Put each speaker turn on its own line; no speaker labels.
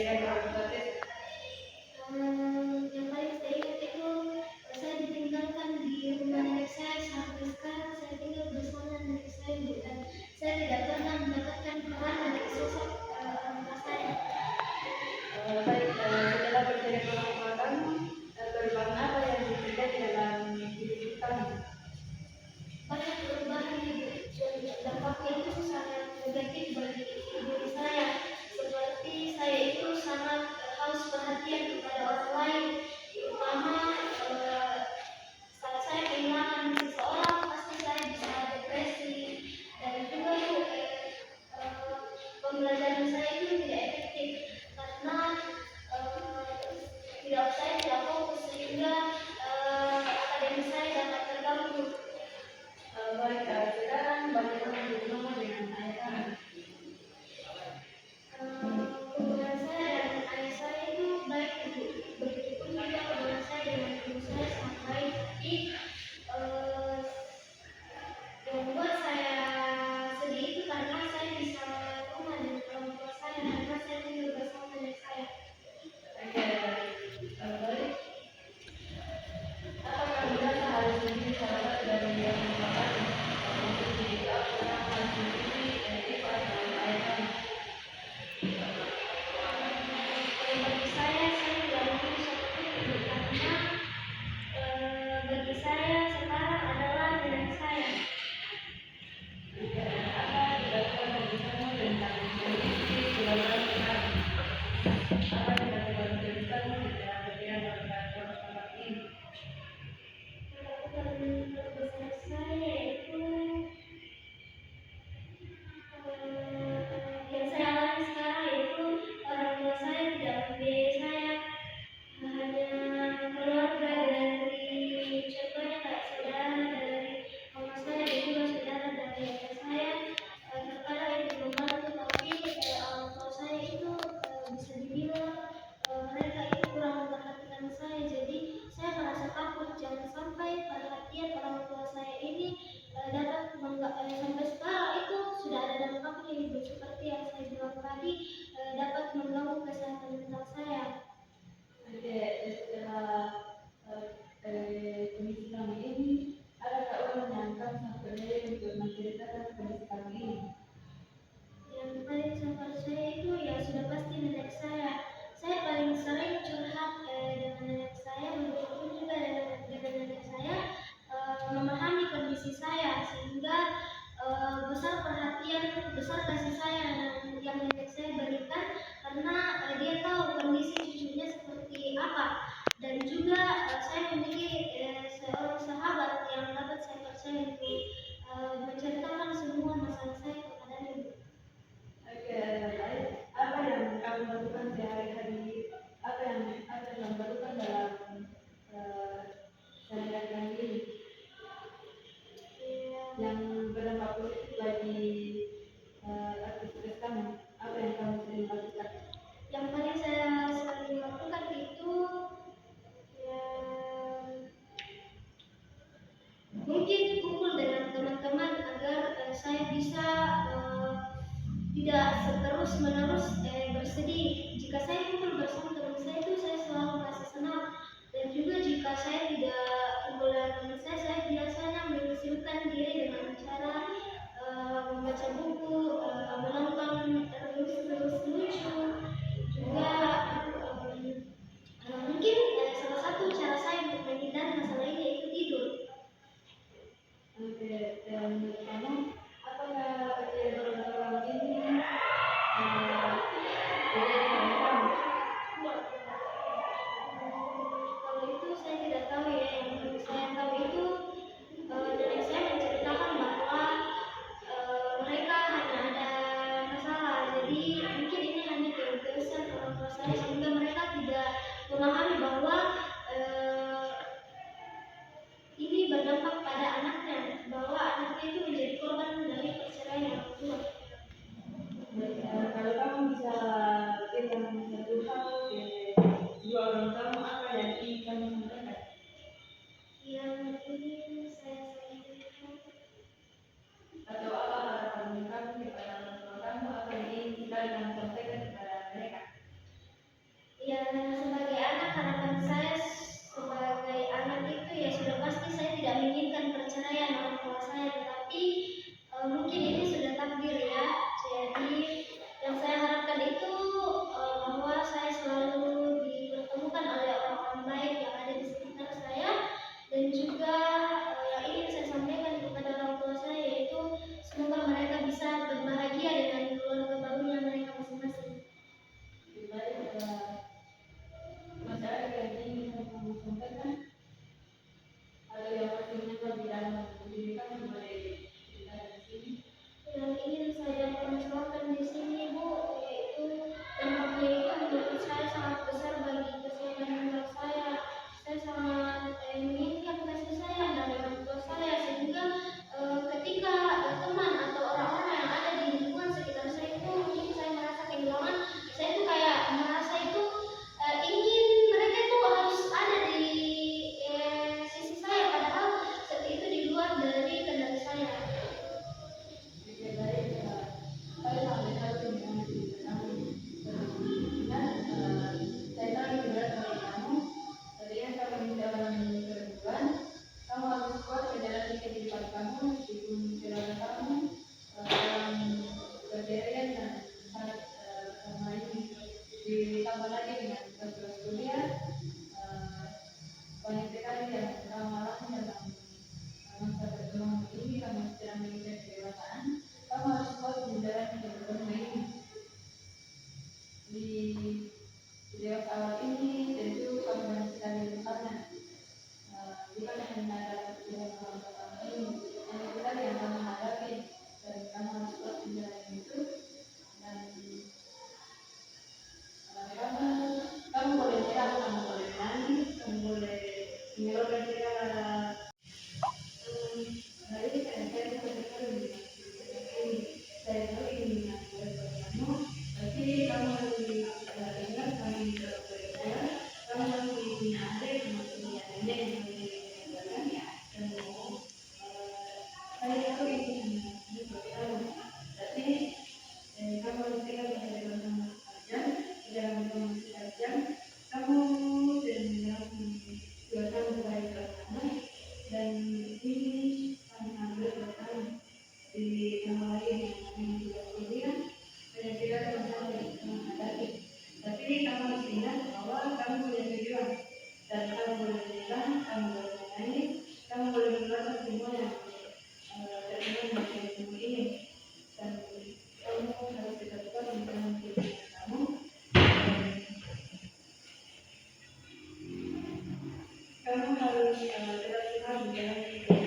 Yang paling saya ingat itu saya ditinggalkan di rumah nenek saya sampai sekarang saya tinggal bersama nenek saya dan saya tidak pernah mendapatkan peran dari sosok orang tua saya.
Baik, setelah bercerita orang tua kamu, perubahan apa yang terjadi dalam hidup kamu?
Banyak perubahan hidup dan dampaknya itu sangat negatif bagi diri saya. Seperti saya itu sangat haus perhatian kepada orang lain, terutama saat saya kehilangan seseorang pasti saya bisa depresi dan juga pembelajaran saya itu tidak efektif karena saya tidak fokus sehingga akademik saya dapat terganggu.
Baik, sekarang bagaimana hubunganmu dengan ayah kamu?
Hubungan saya dan ayah saya itu baik, begitupun juga hubungan saya dengan ibu saya sampai di yang membuat saya sedih itu karena saya bisa rumah dengan orang tua saya karena saya tinggal bersama nenek saya.
Oke, baik. Apakah benar harus menjadi salah satu dari yang merupakan untuk jika orang harus menjadi ibu atau ayah kamu?
Bagi saya tidak mungkin seperti itu karena bagi saya sekarang adalah nenek saya.
Oke, apa dilakukan bagi kamu tentang kondisi keluarga sekarang? Apa yang dapat menjadikanmu tidak berpihak pada orang ini?
Ketakutan terbesar saya itu yang saya alami sekarang yaitu orang tua saya tidak membiayai saya, hanya keluarga dari contohnya kayak saudara dari mama saya dan juga saudara dari ayah saya terkadang itu membantu, tapi orang tua saya itu bisa dibilang mereka itu kurang memperhatikan saya, jadi saya merasa takut jangan sampai perhatian orang tua saya ini dapat sampai sekarang itu sudah ada dampaknya hidup seperti yang saya bilang tadi, dapat mengganggu kesehatan mental saya.
Oke, setelah kondisi kamu ini, adakah orang yang kamu sangat percaya untuk menceritakan kondisi kamu ini?
Yang paling saya percaya itu ya sudah pasti nenek saya. Saya paling sering curhat dengan nenek saya, begitu juga dengan nenek saya memahami kondisi saya sehingga besar perhatian, besar kasih sayang yang nenek saya berikan karena dia tahu kondisi cucunya seperti apa, dan juga saya memiliki seorang sahabat yang dapat saya percaya untuk menceritakan semua masalah saya kepadanya.
Oke, baik. Apa yang kamu lakukan sehari-hari? Apa yang kamu lakukan dalam sehari-hari ini yang berdampak positif bagi aktivitas kamu? Apa yang kamu sering lakukan?
Yang paling saya sering lakukan itu ya, mungkin kumpul dengan teman-teman agar saya bisa tidak terus menerus bersedih. Jika saya kumpul bersama teman saya itu saya selalu merasa senang, dan juga jika saya tidak kumpul dengan teman saya biasanya menyibukkan diri dengan cara membaca buku, menonton terus lucu, juga mungkin salah satu cara saya untuk menghindari masalah ini yaitu tidur.
Oke, dan menurut kamu, apakah orang ini terjadi pada kamu?
Kalau itu saya tidak tahu ya, yang saya tahu itu nenek saya menceritakan bahwa mereka hanya ada masalah, jadi mungkin ini hanya keegoisan orang tua saya sehingga mereka tidak memahami bahwa ini berdampak pada anaknya, bahwa anaknya itu menjadi korban dari perceraian orang tua.
Kalau kamu bisa bilang satu hal ke dua orang kamu, apa yang ingin kamu sampaikan?
Yang ingin saya sampaikan
Atau apa harapan kamu kepada orang tua kamu? Apa yang ingin kita sampaikan kepada mereka? lagi dengan tugas kuliah. Banyak sekali yang ramalan dalam masa perkembangan ini. Kamu sedang menginjak kedewasaan, kamu harus kuat menjalani kehidupan ini. Di dewasa awal ini tentu kamu banyak sekali misalnya, bukan hanya dalam kehidupan pertama ini, hanya kita yang kamu hadapi, dan kamu harus kuat menjalani itu. Dan kamu boleh nyerah, kamu boleh nangis, kamu boleh menyerahkan segala hal ini karena saya betul-betul ini. Saya tahu ini kamu, tapi kamu harus ingat kamu tidak berbeda. Kamu harus punya adik, kamu punya nenek yang meninggalkan ya. Dan saya tahu ini hanya berkata, tapi kamu harus ingat bahwa dalam kamu ajar, dalam kamu ajar, kamu dan dua tahun baik pertama, dan ini kami ambil bertahun di yang lain yang kami juga kuliah, dan tidak masalah yang kamu hadapi. Tapi kamu harus ingat bahwa kamu punya tujuan, dan kamu boleh menyerah, kamu boleh menangis, kamu boleh mengeluarkan semua yang terkena dari ilmu ini. Dan kamu harus tetap kuat menjalani kehidupan kamu. Kamu harus tetap kuat menjalani kehidupan